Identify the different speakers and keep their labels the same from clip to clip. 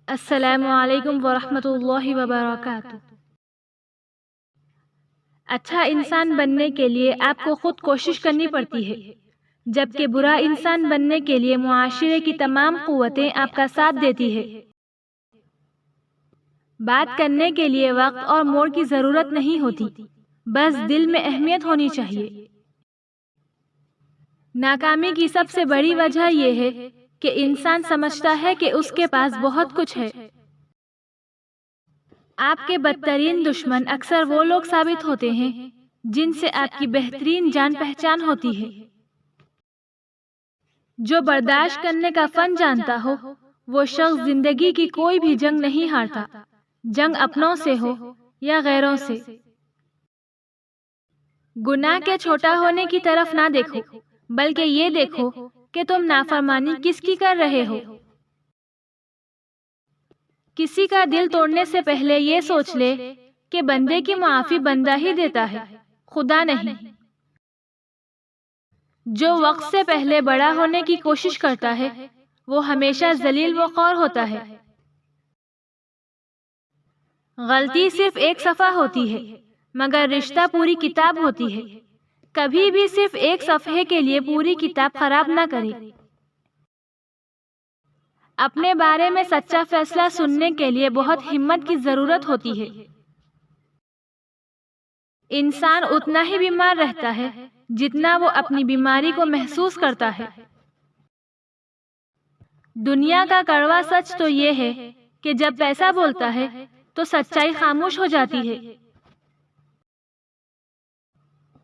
Speaker 1: السلام علیکم ورحمۃ اللہ وبرکاتہ۔ اچھا انسان بننے کے لیے آپ کو خود کوشش کرنی پڑتی ہے، جبکہ برا انسان بننے کے لیے معاشرے کی تمام قوتیں آپ کا ساتھ دیتی ہے۔ بات کرنے کے لیے وقت اور موڑ کی ضرورت نہیں ہوتی، بس دل میں اہمیت ہونی چاہیے۔ ناکامی کی سب سے بڑی وجہ یہ ہے کہ انسان سمجھتا ہے کہ اس کے پاس بہت کچھ ہے۔ آپ کے بدترین دشمن اکثر وہ لوگ ثابت ہوتے ہیں جن سے آپ کی بہترین جان پہچان ہوتی ہے۔ جو برداشت کرنے کا فن جانتا ہو وہ شخص زندگی کی کوئی بھی جنگ نہیں ہارتا، جنگ اپنوں سے ہو یا غیروں سے۔ گناہ کے چھوٹا ہونے کی طرف نہ دیکھو، بلکہ یہ دیکھو کہ تم نافرمانی کس کی کر رہے ہو۔ کسی کا دل توڑنے سے پہلے یہ سوچ لے کہ بندے کی معافی بندہ ہی دیتا ہے، خدا نہیں۔ جو وقت سے پہلے بڑا ہونے کی کوشش کرتا ہے وہ ہمیشہ ذلیل و خوار ہوتا ہے۔ غلطی صرف ایک صفحہ ہوتی ہے، مگر رشتہ پوری کتاب ہوتی ہے۔ کبھی بھی صرف ایک صفحے کے لیے پوری کتاب خراب نہ کرے۔ اپنے بارے میں سچا فیصلہ سننے کے لیے بہت ہمت کی ضرورت ہوتی ہے۔ انسان اتنا ہی بیمار رہتا ہے جتنا وہ اپنی بیماری کو محسوس کرتا ہے۔ دنیا کا کڑوا سچ تو یہ ہے کہ جب پیسہ بولتا ہے تو سچائی خاموش ہو جاتی ہے۔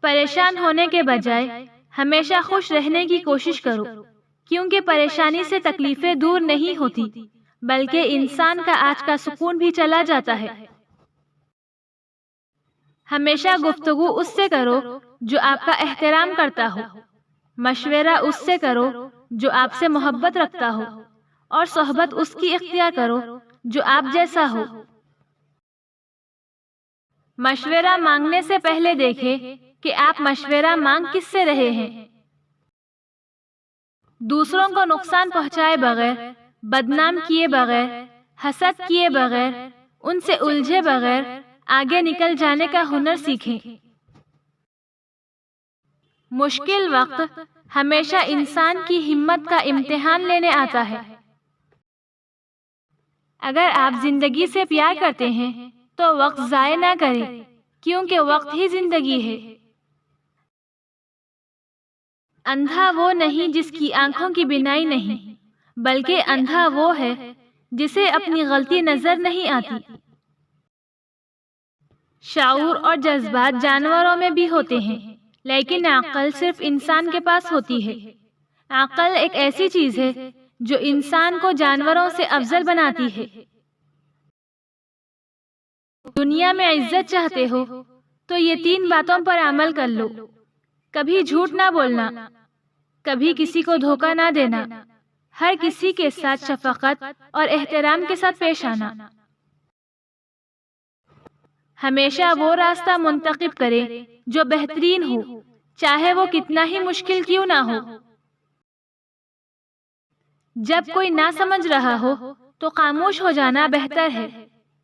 Speaker 1: پریشان ہونے کے بجائے ہمیشہ خوش رہنے کی کوشش کرو، کیونکہ پریشانی سے تکلیفیں دور نہیں ہوتی، بلکہ انسان کا آج کا سکون بھی چلا جاتا ہے۔ ہمیشہ گفتگو اس سے کرو جو آپ کا احترام کرتا ہو، مشورہ اس سے کرو جو آپ سے محبت رکھتا ہو، اور صحبت اس کی اختیار کرو جو آپ جیسا ہو۔ مشورہ مانگنے سے پہلے دیکھیں کہ آپ مشورہ مانگ کس سے رہے ہیں۔ دوسروں کو نقصان پہنچائے بغیر، بدنام کیے بغیر، حسد کیے بغیر، ان سے الجھے بغیر آگے نکل جانے کا ہنر سیکھیں۔ مشکل وقت ہمیشہ انسان کی ہمت کا امتحان لینے آتا ہے۔ اگر آپ زندگی سے پیار کرتے ہیں تو وقت ضائع نہ کریں، کیونکہ وقت ہی زندگی ہے۔ اندھا وہ نہیں جس کی آنکھوں کی بینائی نہیں، بلکہ اندھا وہ ہے جسے اپنی غلطی نظر نہیں آتی۔ شعور اور جذبات جانوروں میں بھی ہوتے ہیں، لیکن عقل صرف انسان کے پاس ہوتی ہے۔ عقل ایک ایسی چیز ہے جو انسان کو جانوروں سے افضل بناتی ہے۔ دنیا میں عزت چاہتے ہو تو یہ 3 باتوں پر عمل کر لو: کبھی جھوٹ نہ بولنا، کبھی کسی کو دھوکہ نہ دینا، ہر کسی کے ساتھ شفقت اور احترام کے ساتھ پیش آنا۔ ہمیشہ وہ راستہ منتخب کرے جو بہترین ہو، چاہے وہ کتنا ہی مشکل کیوں نہ ہو۔ جب کوئی نہ سمجھ رہا ہو تو خاموش ہو جانا بہتر ہے،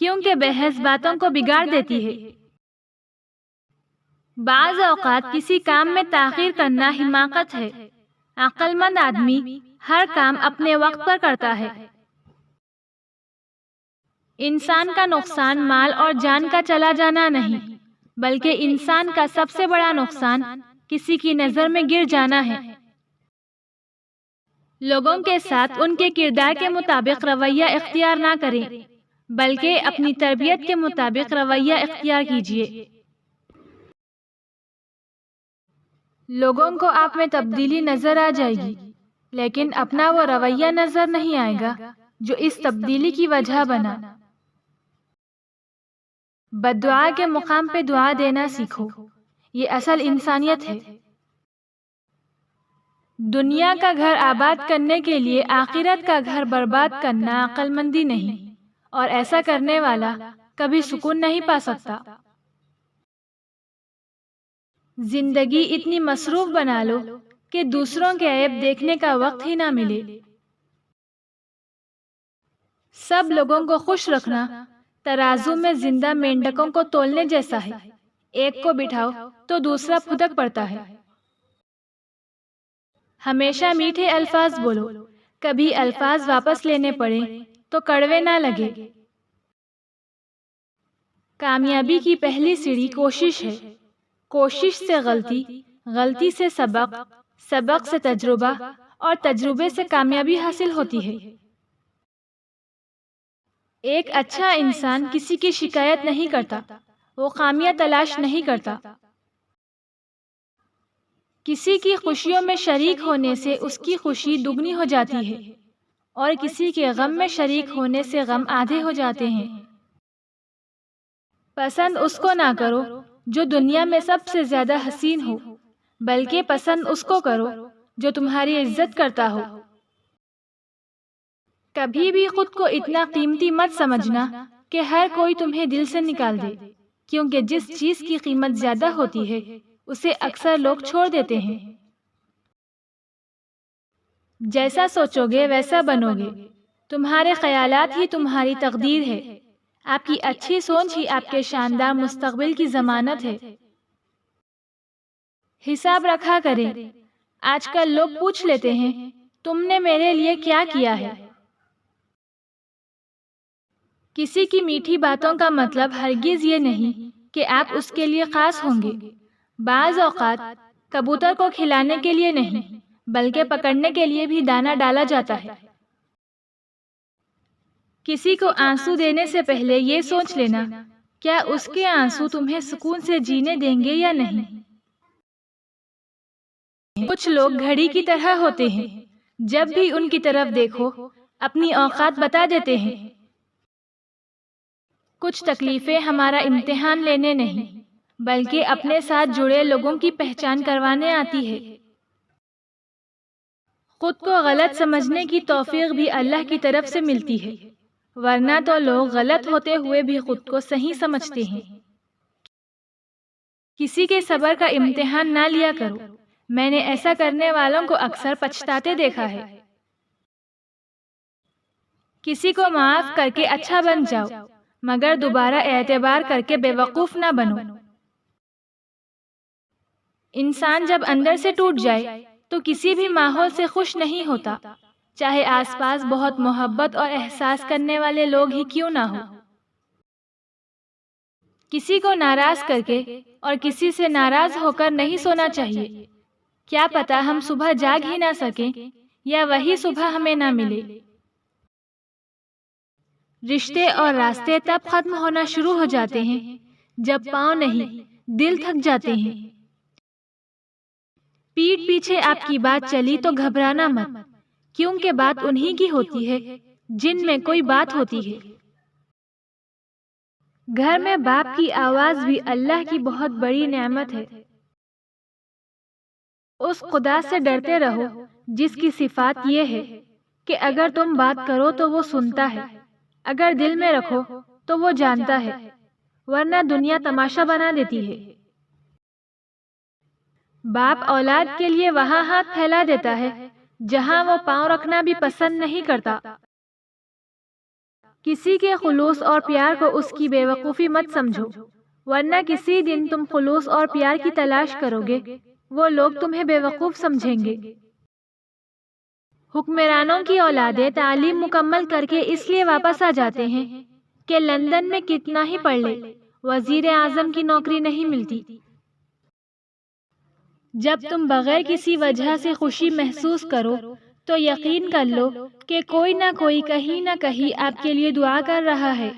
Speaker 1: کیونکہ بحث باتوں کو بگاڑ دیتی ہے۔ بعض اوقات کسی کام میں تاخیر کرنا حماقت ہے۔ عقل مند آدمی ہر کام اپنے وقت پر کرتا ہے۔ انسان کا نقصان مال اور جان کا چلا جانا نہیں، بلکہ انسان کا سب سے بڑا نقصان کسی کی نظر میں گر جانا ہے۔ لوگوں کے ساتھ ان کے کردار کے مطابق رویہ اختیار نہ کریں، بلکہ اپنی تربیت کے مطابق رویہ اختیار کیجیے۔ لوگوں کو آپ میں تبدیلی نظر آ جائے گی، لیکن اپنا وہ رویہ نظر نہیں آئے گا جو اس تبدیلی کی وجہ بنا۔ بددعا کے مقام پہ دعا دینا سیکھو، یہ اصل انسانیت ہے۔ دنیا کا گھر آباد کرنے کے لیے آخرت کا گھر برباد کرنا عقل مندی نہیں، اور ایسا کرنے والا کبھی سکون نہیں پا سکتا۔ زندگی اتنی مصروف بنا لو کہ دوسروں کے عیب دیکھنے کا وقت ہی نہ ملے۔ سب لوگوں کو خوش رکھنا ترازو میں زندہ مینڈکوں کو تولنے جیسا ہے، ایک کو بٹھاؤ تو دوسرا پھدک پڑتا ہے۔ ہمیشہ میٹھے الفاظ بولو، کبھی الفاظ واپس لینے پڑے تو کڑوے نہ لگے۔ کامیابی کی پہلی سیڑھی کوشش ہے، کوشش سے غلطی، غلطی سے سبق، سبق سے تجربہ اور تجربے سے کامیابی حاصل ہوتی ہے۔ ایک اچھا انسان کسی کی شکایت نہیں کرتا، وہ خامیاں تلاش نہیں کرتا۔ کسی کی خوشیوں میں شریک ہونے سے اس کی خوشی دگنی ہو جاتی ہے اور کسی کے غم میں شریک ہونے سے غم آدھے ہو جاتے ہیں۔ پسند اس کو نہ کرو جو دنیا میں سب سے زیادہ حسین ہو، بلکہ پسند اس کو کرو جو تمہاری عزت کرتا ہو۔ کبھی بھی خود کو اتنا قیمتی مت سمجھنا کہ ہر کوئی تمہیں دل سے نکال دے، کیونکہ جس چیز کی قیمت زیادہ ہوتی ہے اسے اکثر لوگ چھوڑ دیتے ہیں۔ جیسا سوچو گے ویسا بنو گے، تمہارے خیالات ہی تمہاری تقدیر ہے، آپ کی اچھی سوچ ہی آپ کے شاندار مستقبل کی ضمانت ہے۔ حساب رکھا کریں، آج کل لوگ پوچھ لیتے ہیں تم نے میرے لیے کیا کیا ہے؟ کسی کی میٹھی باتوں کا مطلب ہرگز یہ نہیں کہ آپ اس کے لیے خاص ہوں گے۔ بعض اوقات کبوتر کو کھلانے کے لیے نہیں بلکہ پکڑنے کے لیے بھی دانہ ڈالا جاتا ہے۔ کسی کو آنسو دینے سے پہلے یہ سوچ لینا کیا اس کے آنسو تمہیں سکون سے جینے دیں گے یا نہیں۔ کچھ لوگ گھڑی کی طرح ہوتے ہیں، جب بھی ان کی طرف دیکھو اپنی اوقات بتا دیتے ہیں۔ کچھ تکلیفیں ہمارا امتحان لینے نہیں بلکہ اپنے ساتھ جڑے لوگوں کی پہچان کروانے آتی ہے۔ خود کو غلط سمجھنے کی توفیق بھی اللہ کی طرف سے ملتی ہے، ورنہ تو لوگ غلط ہوتے ہوئے بھی خود کو صحیح سمجھتے ہیں۔ کسی کے صبر کا امتحان نہ لیا کرو، میں نے ایسا کرنے والوں کو اکثر پچھتاتے دیکھا ہے۔ کسی کو معاف کر کے اچھا بن جاؤ، مگر دوبارہ اعتبار کر کے بے وقوف نہ بنو۔ انسان جب اندر سے ٹوٹ جائے تو کسی بھی ماحول سے خوش نہیں ہوتا، چاہے آس پاس بہت محبت اور احساس کرنے والے لوگ ہی کیوں نہ ہو۔ کسی کو ناراض کر کے اور کسی سے ناراض ہو کر نہیں سونا چاہیے، کیا پتا ہم صبح جاگ ہی نہ سکیں یا وہی صبح ہمیں نہ ملے۔ رشتے اور راستے تب ختم ہونا شروع ہو جاتے ہیں جب پاؤں نہیں دل تھک جاتے ہیں۔ پیٹھ پیچھے آپ کی بات چلی تو گھبرانا مت، کیونکہ بات انہی کی ہوتی ہے جن میں کوئی بات ہوتی ہے۔ گھر میں باپ کی آواز بھی اللہ کی بہت بڑی نعمت ہے۔ اس خدا سے ڈرتے رہو جس کی صفات یہ ہے کہ اگر تم بات کرو تو وہ سنتا ہے، اگر دل میں رکھو تو وہ جانتا ہے، ورنہ دنیا تماشا بنا دیتی ہے۔ باپ اولاد کے لیے وہاں ہاتھ پھیلا دیتا ہے جہاں وہ پاؤں رکھنا بھی پسند نہیں کرتا۔ کسی کے خلوص اور پیار کو اس کی بے وقوفی مت سمجھو، ورنہ کسی دن تم خلوص اور پیار کی تلاش کرو گے، وہ لوگ تمہیں بے وقوف سمجھیں گے۔ حکمرانوں کی اولادیں تعلیم مکمل کر کے اس لیے واپس آ جاتے ہیں کہ لندن میں کتنا ہی پڑھ لے، وزیر اعظم کی نوکری نہیں ملتی۔ جب تم بغیر کسی وجہ سے خوشی محسوس کرو تو یقین کر لو کہ کوئی نہ کوئی کہیں نہ کہیں آپ کے لیے دعا کر رہا ہے۔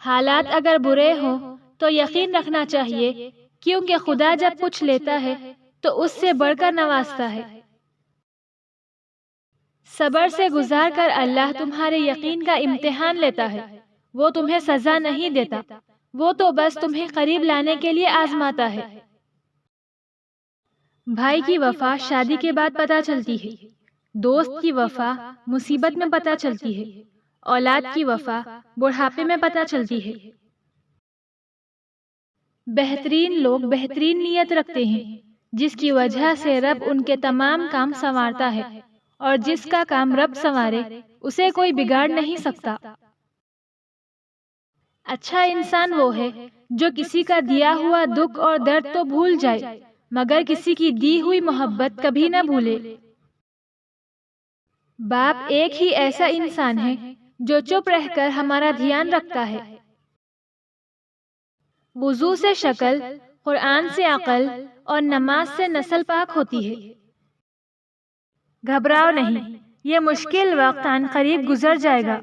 Speaker 1: حالات اگر برے ہوں تو یقین رکھنا چاہیے، کیونکہ خدا جب کچھ لیتا ہے تو اس سے بڑھ کر نوازتا ہے۔ صبر سے گزار کر اللہ تمہارے یقین کا امتحان لیتا ہے، وہ تمہیں سزا نہیں دیتا، وہ تو بس تمہیں قریب لانے کے لیے آزماتا ہے۔ بھائی کی وفا شادی کے بعد پتہ چلتی ہے، دوست کی وفا مصیبت میں پتہ چلتی ہے، اولاد کی وفا بڑھاپے میں پتہ چلتی ہے۔ بہترین لوگ بہترین نیت رکھتے ہیں، جس کی وجہ سے رب ان کے تمام کام سنوارتا ہے، اور جس کا کام رب سنوارے اسے کوئی بگاڑ نہیں سکتا۔ اچھا انسان وہ ہے جو کسی کا دیا ہوا دکھ اور درد تو بھول جائے مگر کسی کی دی ہوئی محبت کبھی نہ بھولے۔ باپ ایک ہی ایسا انسان ہے جو چپ رہ کر ہمارا دھیان رکھتا ہے۔ وضو سے شکل، قرآن سے عقل اور نماز سے نسل پاک ہوتی ہے۔ گھبراؤ نہیں، یہ مشکل وقت عن قریب گزر جائے گا۔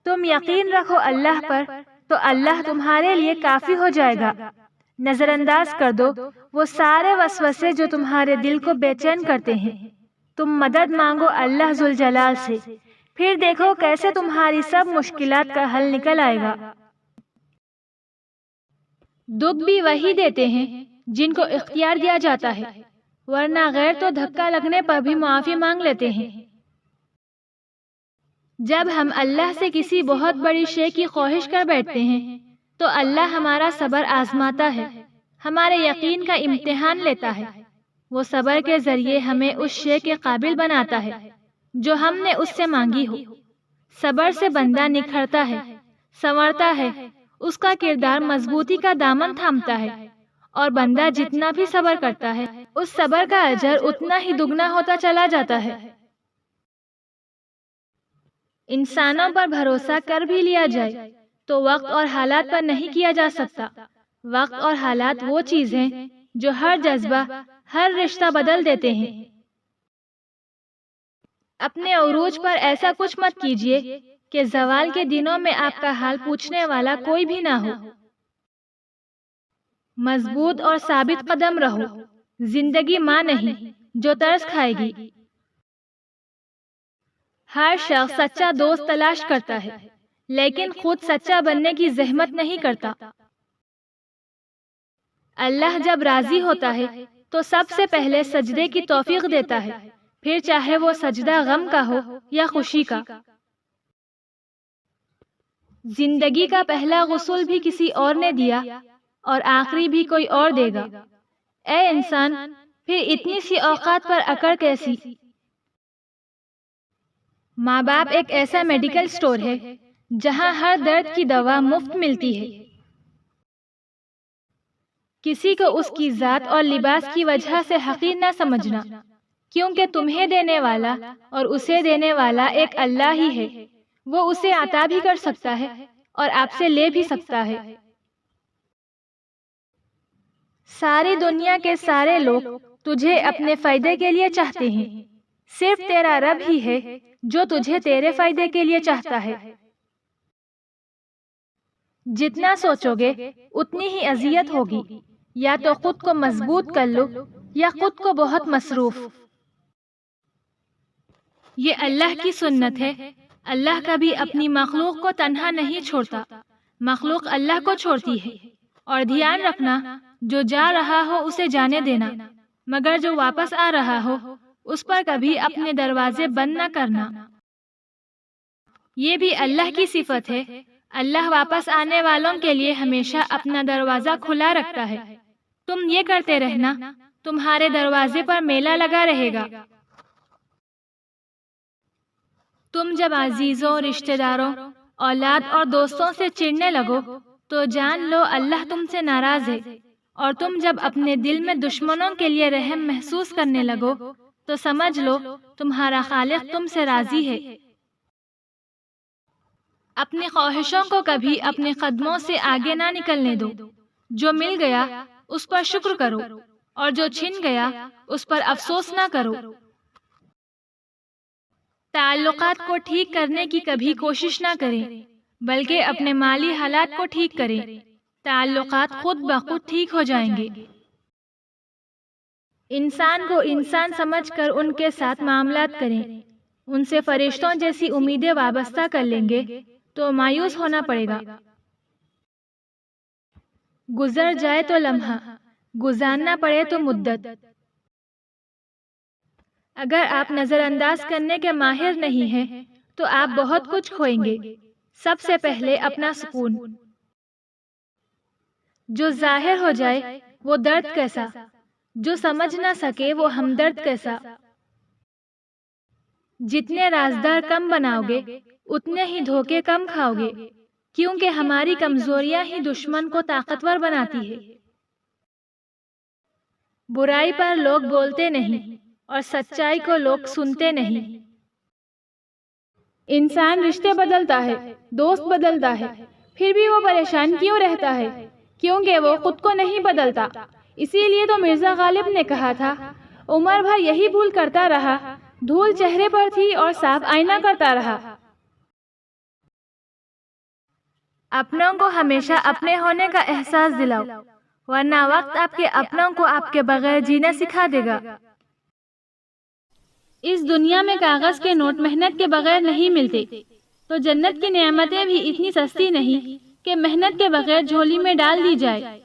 Speaker 1: تم یقین رکھو اللہ پر تو اللہ تمہارے لیے کافی ہو جائے گا۔ نظر انداز کر دو وہ سارے وسوسے جو تمہارے دل کو بے چین کرتے ہیں۔ تم مدد مانگو اللہ ذوالجلال سے، پھر دیکھو کیسے تمہاری سب مشکلات کا حل نکل آئے گا۔ دکھ بھی وہی دیتے ہیں جن کو اختیار دیا جاتا ہے، ورنہ غیر تو دھکا لگنے پر بھی معافی مانگ لیتے ہیں۔ جب ہم اللہ سے کسی بہت بڑی شے کی خواہش کر بیٹھتے ہیں تو اللہ ہمارا صبر آزماتا ہے، ہمارے یقین کا امتحان لیتا ہے۔ وہ صبر کے ذریعے ہمیں اس شے کے قابل بناتا ہے جو ہم نے اس سے مانگی ہو۔ صبر سے بندہ نکھرتا ہے، سنورتا ہے، اس کا کردار مضبوطی کا دامن تھامتا ہے، اور بندہ جتنا بھی صبر کرتا ہے اس صبر کا اجر اتنا ہی دگنا ہوتا چلا جاتا ہے۔ انسانوں پر بھروسہ کر بھی لیا جائے تو وقت اور حالات پر نہیں کیا جا سکتا۔ وقت اور حالات وہ چیز ہیں جو ہر جذبہ، ہر رشتہ بدل دیتے ہیں۔ اپنے عروج پر ایسا کچھ مت کیجیے کہ زوال کے دنوں میں آپ کا حال پوچھنے والا کوئی بھی نہ ہو۔ مضبوط اور ثابت قدم رہو۔ زندگی ماں نہیں جو ترس کھائے گی۔ ہر شخص سچا دوست تلاش کرتا ہے لیکن خود سچا بننے کی زحمت نہیں کرتا۔ اللہ جب راضی ہوتا ہے تو سب سے پہلے سجدے کی توفیق دیتا ہے، پھر چاہے وہ سجدہ غم کا ہو یا خوشی کا۔ زندگی کا پہلا غسل بھی کسی اور نے دیا اور آخری بھی کوئی اور دے گا۔ اے انسان، پھر اتنی سی اوقات پر اکڑ کیسی؟ ماں باپ ایک ایسا میڈیکل سٹور ہے جہاں ہر درد کی دوا مفت ملتی ہے۔ کسی کو اس کی ذات اور لباس کی وجہ سے حقیر نہ سمجھنا، کیونکہ تمہیں دینے والا اور اسے دینے والا ایک اللہ ہی ہے۔ وہ اسے عطا بھی کر سکتا ہے اور آپ سے لے بھی سکتا ہے۔ ساری دنیا کے سارے لوگ تجھے اپنے فائدے کے لیے چاہتے ہیں، صرف تیرا رب ہی ہے جو تجھے تیرے فائدے کے لیے چاہتا ہے۔ جتنا سوچو گے اتنی ہی اذیت ہوگی، یا تو خود کو مضبوط کر لو یا خود کو بہت مصروف۔ یہ اللہ کی سنت ہے، اللہ کبھی اپنی مخلوق کو تنہا نہیں چھوڑتا، مخلوق اللہ کو چھوڑتی ہے۔ اور دھیان رکھنا، جو جا رہا ہو اسے جانے دینا، مگر جو واپس آ رہا ہو اس پر کبھی اپنے دروازے بند نہ کرنا۔ یہ بھی اللہ کی صفت ہے، اللہ واپس آنے والوں کے لیے ہمیشہ اپنا دروازہ کھلا رکھتا ہے۔ تم یہ کرتے رہنا، تمہارے دروازے پر میلہ لگا رہے گا۔ تم جب عزیزوں، رشتہ داروں، اولاد اور دوستوں سے چڑھنے لگو تو جان لو اللہ تم سے ناراض ہے، اور تم جب اپنے دل میں دشمنوں کے لیے رحم محسوس کرنے لگو تو سمجھ لو تمہارا خالق تم سے راضی ہے۔ اپنی خواہشوں کو کبھی اپنے قدموں سے آگے نہ نکلنے دو۔ جو مل گیا اس پر شکر کرو، اور جو چھن گیا اس پر افسوس نہ کرو۔ تعلقات کو ٹھیک کرنے کی کبھی کوشش نہ کریں، بلکہ اپنے مالی حالات کو ٹھیک کریں۔ تعلقات خود بخود ٹھیک ہو جائیں گے۔ انسان کو انسان سمجھ کر ان کے ساتھ معاملات کریں۔ ان سے فرشتوں جیسی امیدیں وابستہ کر لیں گے تو مایوس ہونا پڑے گا۔ گزر جائے تو لمحہ، گزارنا پڑے تو مدت۔ اگر آپ نظر انداز کرنے کے ماہر نہیں ہیں تو آپ بہت کچھ کھوئیں گے۔ سب سے پہلے اپنا سکون۔ جو ظاہر ہو جائے وہ درد کیسا، جو سمجھ نہ سکے وہ ہمدرد کیسا۔ جتنے رازدار کم بناؤ گے اتنے ہی دھوکے کم کھاؤ گے، کیونکہ ہماری کمزوریاں ہی دشمن کو طاقتور بناتی ہے۔ برائی پر لوگ بولتے نہیں اور سچائی کو لوگ سنتے نہیں۔
Speaker 2: انسان رشتے بدلتا ہے، دوست بدلتا ہے، پھر بھی وہ پریشان کیوں رہتا ہے؟ کیونکہ وہ خود کو نہیں بدلتا۔ اسی لیے تو مرزا غالب نے کہا تھا، عمر بھر یہی بھول کرتا رہا، دھول چہرے پر تھی اور صاف آئینہ کرتا رہا۔
Speaker 1: اپنوں کو ہمیشہ اپنے ہونے کا احساس دلاؤ، ورنہ وقت آپ کے اپنوں کو آپ کے بغیر جینا سکھا دے گا۔ اس دنیا میں کاغذ کے نوٹ محنت کے بغیر نہیں ملتے، تو جنت کی نعمتیں بھی اتنی سستی نہیں کہ محنت کے بغیر جھولی میں ڈال دی جائے۔